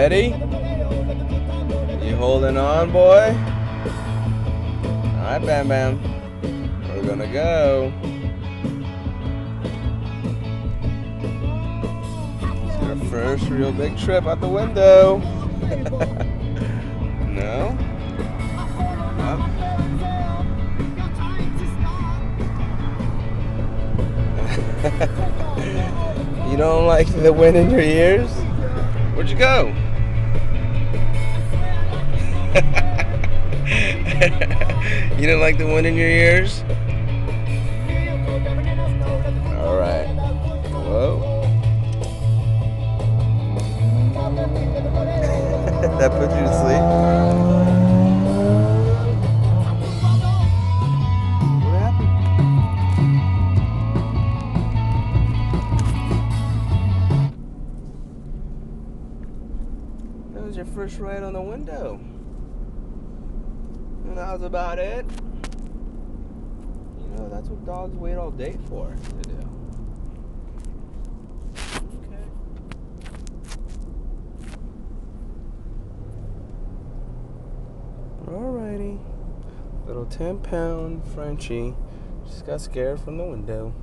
ready? You holding on, boy? Alright, Bam Bam. We're gonna go. It's your first real big trip out the window. No? Oh. You don't like the wind in your ears? Where'd you go? You don't like the wind in your ears? Alright. Whoa. That put you to sleep? What happened? That was your first ride on the window. And that was about it. You know, that's what dogs wait all day for to do. Okay. Alrighty. Little 10-pound Frenchie just got scared from the window.